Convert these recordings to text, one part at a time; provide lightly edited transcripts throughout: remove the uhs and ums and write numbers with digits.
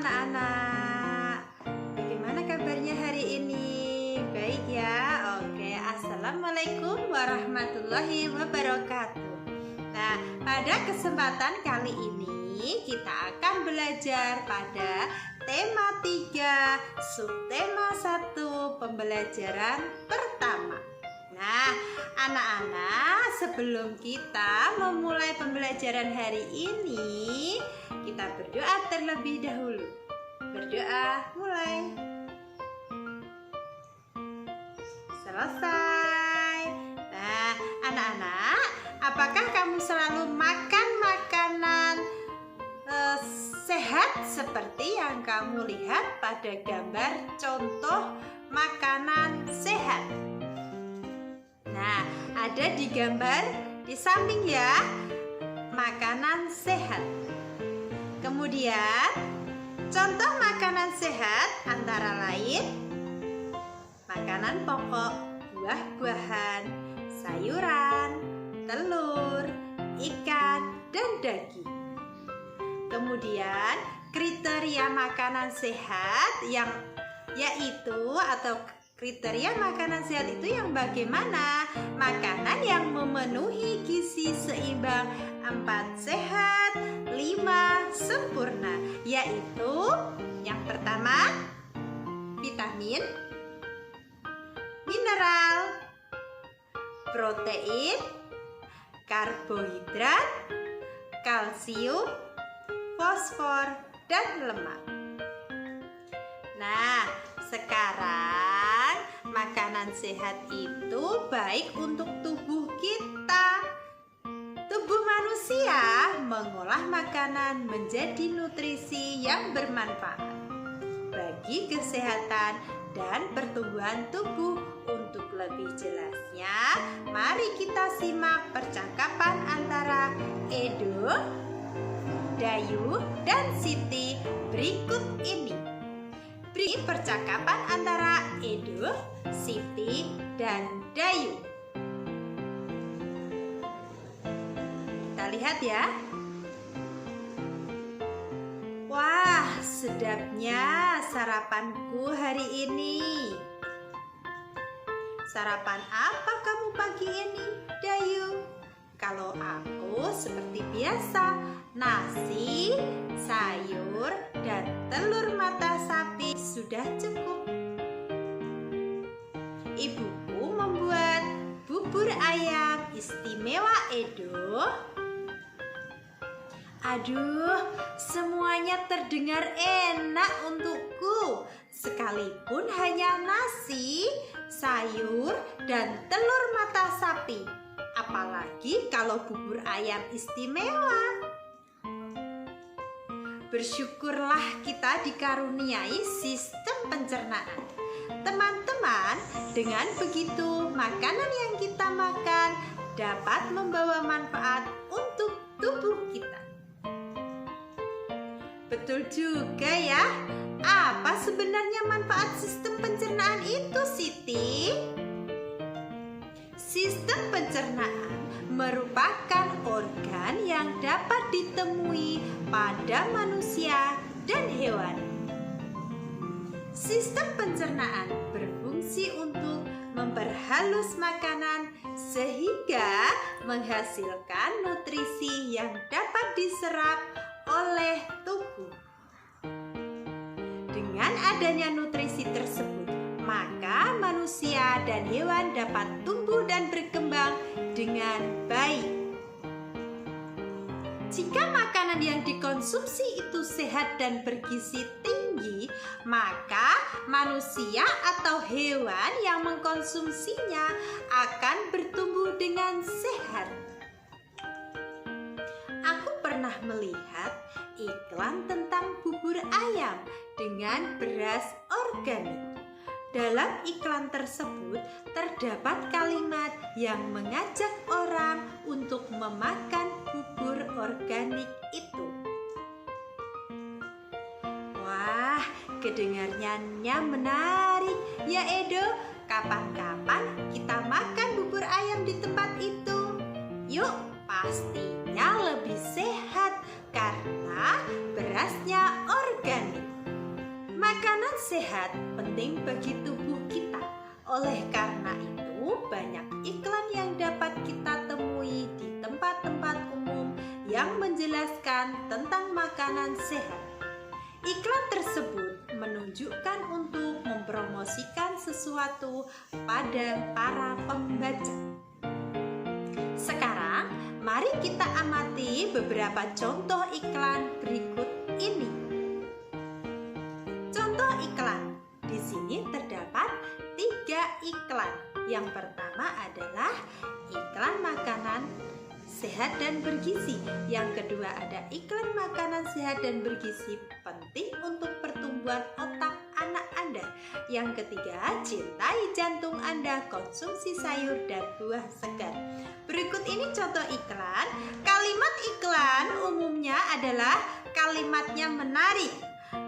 anak-anak. Bagaimana kabarnya hari ini? Baik ya? Oke, Assalamualaikum warahmatullahi wabarakatuh. Nah, pada kesempatan kali ini kita akan belajar pada tema 3, subtema 1, pembelajaran pertama. Nah, anak-anak, sebelum kita memulai pembelajaran hari ini, kita berdoa terlebih dahulu. Berdoa, mulai. Selesai. Nah, anak-anak, apakah kamu selalu makan makanan sehat seperti yang kamu lihat pada gambar contoh makanan sehat? Nah, ada di gambar di samping ya, makanan sehat. Kemudian, contoh makanan sehat antara lain makanan pokok, buah-buahan, sayuran, telur, ikan, dan daging. Kemudian, kriteria makanan sehat kriteria makanan sehat itu yang bagaimana? Makanan yang memenuhi gizi seimbang, 4 sehat, 5 sempurna. Yaitu yang pertama, vitamin, mineral, protein, karbohidrat, kalsium, fosfor, dan lemak. Nah, sekarang makanan sehat itu baik untuk tubuh kita. Tubuh manusia mengolah makanan menjadi nutrisi yang bermanfaat bagi kesehatan dan pertumbuhan tubuh. Untuk lebih jelasnya, mari kita simak percakapan antara Edo, Dayu, dan Siti berikut ini. Beri percakapan antara Edo, Siti, dan Dayu. Kita lihat ya. Wah, sedapnya sarapanku hari ini. Sarapan apa kamu pagi ini, Dayu? Kalau aku seperti biasa, nasi, sayur, dan telur mata sapi sudah cukup. Ibuku membuat bubur ayam istimewa Edo. Aduh, semuanya terdengar enak untukku. Sekalipun hanya nasi, sayur, dan telur mata sapi. Apalagi kalau bubur ayam istimewa. Bersyukurlah kita dikaruniai sistem pencernaan. Teman-teman, dengan begitu makanan yang kita makan dapat membawa manfaat untuk tubuh kita. Betul juga ya. Apa sebenarnya manfaat sistem pencernaan itu, Siti? Sistem pencernaan merupakan organ yang dapat ditemui pada manusia dan hewan. Sistem pencernaan berfungsi untuk memperhalus makanan sehingga menghasilkan nutrisi yang dapat diserap oleh tubuh. Dengan adanya nutrisi tersebut, maka manusia dan hewan dapat tumbuh dan berkembang dengan baik. Jika makanan yang dikonsumsi itu sehat dan bergizi tinggi, maka manusia atau hewan yang mengkonsumsinya akan bertumbuh dengan sehat. Aku pernah melihat iklan tentang bubur ayam dengan beras organik. Dalam iklan tersebut terdapat kalimat yang mengajak orang untuk memakan bubur organik itu. Wah, kedengarannya menarik ya Edo. Kapan-kapan kita makan bubur ayam di tempat itu. Yuk, pastinya lebih sehat karena berasnya organik. sehat penting bagi tubuh kita. Oleh karena itu, banyak iklan yang dapat kita temui di tempat-tempat umum yang menjelaskan tentang makanan sehat. Iklan tersebut menunjukkan untuk mempromosikan sesuatu pada para pembaca. Sekarang, mari kita amati beberapa contoh iklan berikut ini. Contoh iklan. Di sini terdapat 3 iklan. Yang pertama adalah iklan makanan sehat dan bergizi. Yang kedua ada iklan makanan sehat dan bergizi penting untuk pertumbuhan otak anak Anda. Yang ketiga, cintai jantung Anda, konsumsi sayur dan buah segar. Berikut ini contoh iklan. Kalimat iklan umumnya adalah kalimatnya menarik,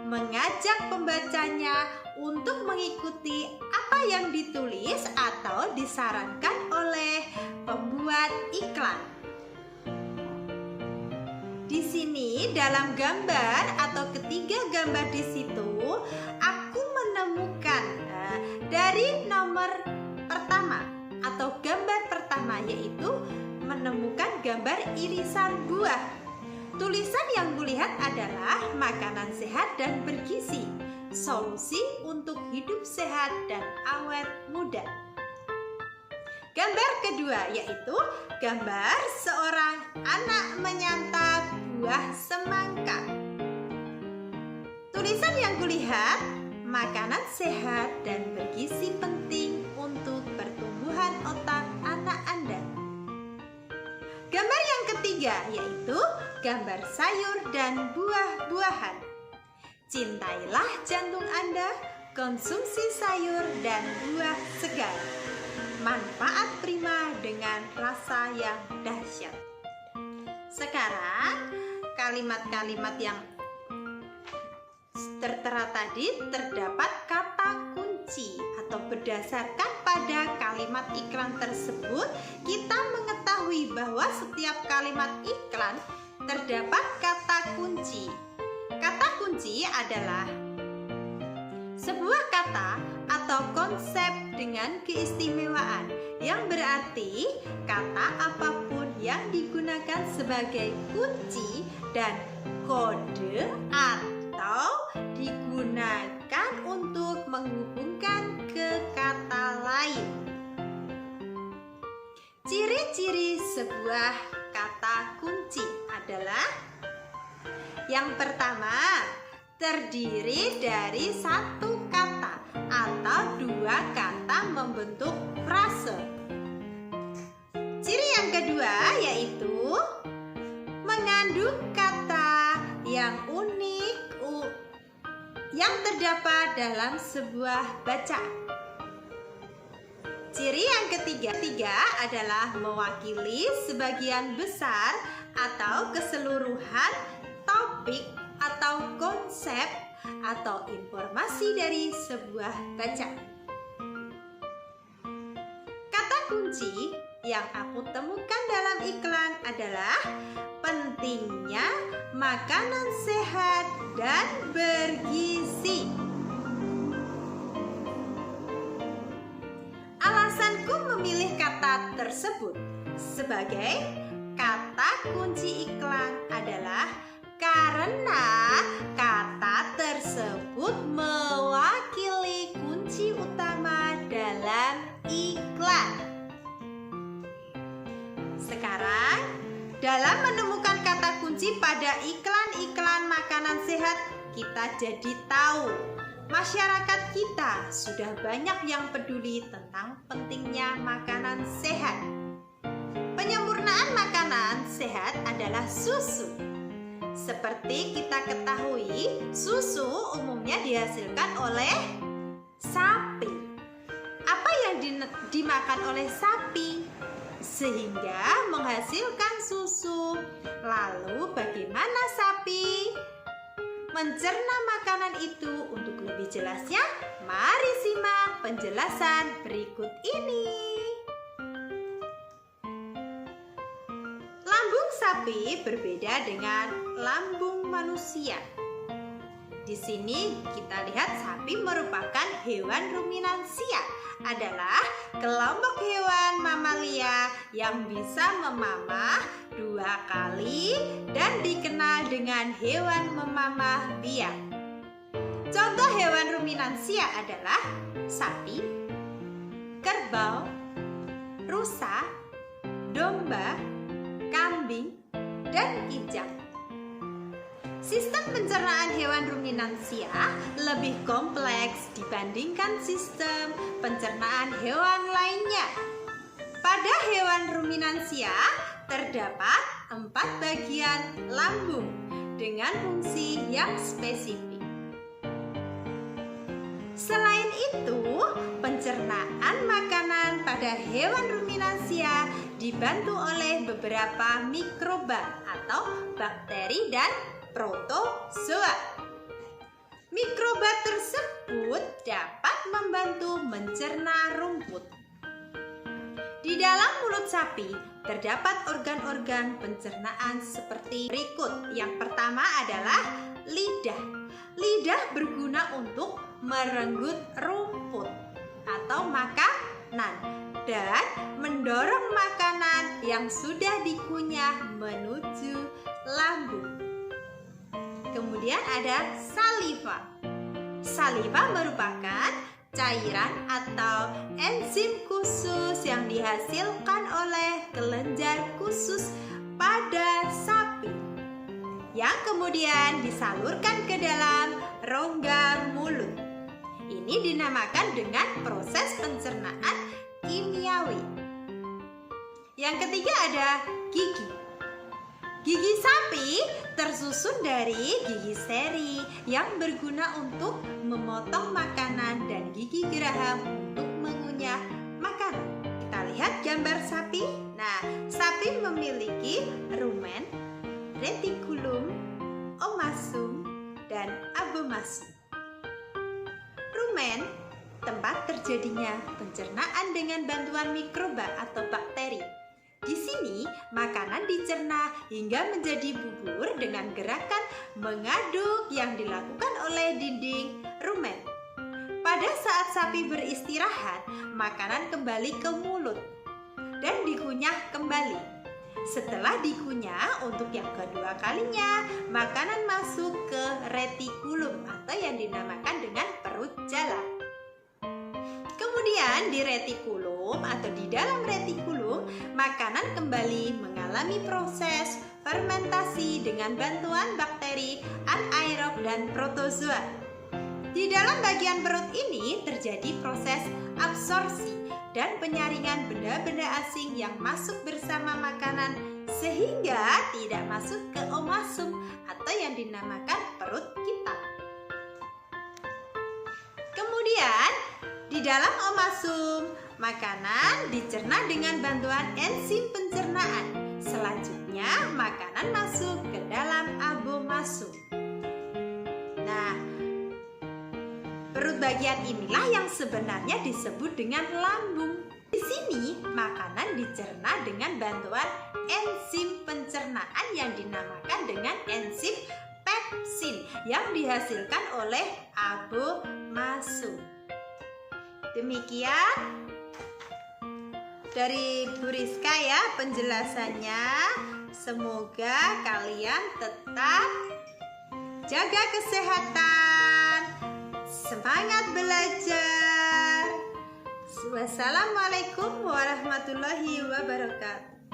mengajak pembacanya untuk mengikuti apa yang ditulis atau disarankan oleh pembuat iklan. Di sini dalam gambar atau ketiga gambar di situ aku menemukan dari nomor pertama atau gambar pertama, yaitu menemukan gambar irisan buah. Tulisan yang kulihat adalah makanan sehat dan bergizi, solusi untuk hidup sehat dan awet muda. Gambar kedua yaitu gambar seorang anak menyantap buah semangka. Tulisan yang kulihat, makanan sehat dan bergizi penting untuk pertumbuhan otak anak Anda. Gambar yang ketiga yaitu gambar sayur dan buah-buahan. Cintailah jantung Anda, konsumsi sayur dan buah segar. Manfaat prima dengan rasa yang dahsyat. Sekarang, kalimat-kalimat yang tertera tadi terdapat kata kunci atau berdasarkan pada kalimat iklan tersebut, kita mengetahui bahwa setiap kalimat iklan terdapat kata kunci. Kata kunci adalah sebuah kata atau konsep dengan keistimewaan yang berarti kata apapun yang digunakan sebagai kunci dan kode atau digunakan untuk menghubungkan ke kata lain. Ciri-ciri sebuah kata kunci adalah yang pertama, terdiri dari satu kata atau 2 kata membentuk frase. Ciri yang kedua yaitu mengandung kata yang unik yang terdapat dalam sebuah bacaan. Ciri yang ketiga adalah mewakili sebagian besar atau keseluruhan topik atau konsep atau informasi dari sebuah bacaan. Kata kunci yang aku temukan dalam iklan adalah pentingnya makanan sehat dan bergizi. Alasanku memilih kata tersebut sebagai kata kunci iklan adalah karena kata tersebut mewakili kunci utama dalam iklan. Sekarang, dalam menemukan kata kunci pada iklan-iklan makanan sehat, kita jadi tahu masyarakat kita sudah banyak yang peduli tentang pentingnya makanan sehat. Penyempurnaan makanan sehat adalah susu. Seperti kita ketahui, susu umumnya dihasilkan oleh sapi. Apa yang dimakan oleh sapi sehingga menghasilkan susu? Lalu bagaimana sapi mencerna makanan itu? Untuk lebih jelasnya, mari simak penjelasan berikut ini. Lambung sapi berbeda dengan lambung manusia. Di sini kita lihat sapi merupakan hewan ruminansia, adalah kelompok hewan mamalia yang bisa memamah 2 kali dan dikenal dengan hewan memamah biak. Contoh hewan ruminansia adalah sapi, kerbau, rusa, domba, kambing, dan kijang. Sistem pencernaan hewan ruminansia lebih kompleks dibandingkan sistem pencernaan hewan lainnya. Pada hewan ruminansia terdapat 4 bagian lambung dengan fungsi yang spesifik. Selain itu, pencernaan makanan pada hewan ruminansia dibantu oleh beberapa mikroba atau bakteri dan protozoa. Mikroba tersebut dapat membantu mencerna rumput. Di dalam mulut sapi terdapat organ-organ pencernaan seperti berikut. Yang pertama adalah lidah. Lidah berguna untuk merenggut rumput atau makanan dan mendorong makanan yang sudah dikunyah menuju lambung. Kemudian ada saliva. Saliva merupakan cairan atau enzim khusus yang dihasilkan oleh kelenjar khusus pada sapi yang kemudian disalurkan ke dalam rongga mulut. Ini dinamakan dengan proses pencernaan kimiawi. Yang ketiga ada gigi. Gigi sapi tersusun dari gigi seri yang berguna untuk memotong makanan dan gigi geraham untuk mengunyah makanan. Kita lihat gambar sapi. Nah, sapi memiliki rumen, retikulum, omasum, dan abomasum. Rumen, tempat terjadinya pencernaan dengan bantuan mikroba atau bakteri. Di sini, makanan dicerna hingga menjadi bubur dengan gerakan mengaduk yang dilakukan oleh dinding rumen. Pada saat sapi beristirahat, makanan kembali ke mulut dan dikunyah kembali. Setelah dikunyah untuk yang kedua kalinya, makanan masuk ke retikulum atau yang dinamakan dengan perut jala. Kemudian di retikulum atau di dalam retikulum, makanan kembali mengalami proses fermentasi dengan bantuan bakteri anaerob dan protozoa. Di dalam bagian perut ini terjadi proses absorpsi dan penyaringan benda-benda asing yang masuk bersama makanan sehingga tidak masuk ke omasum atau yang dinamakan perut kita. Kemudian di dalam omasum, makanan dicerna dengan bantuan enzim pencernaan. Selanjutnya, makanan masuk ke dalam abomasum. Nah, perut bagian inilah yang sebenarnya disebut dengan lambung. Di sini, makanan dicerna dengan bantuan enzim pencernaan yang dinamakan dengan enzim pepsin yang dihasilkan oleh abomasum. Demikian dari Bu Rizka ya penjelasannya. Semoga kalian tetap jaga kesehatan, semangat belajar. Wassalamualaikum warahmatullahi wabarakatuh.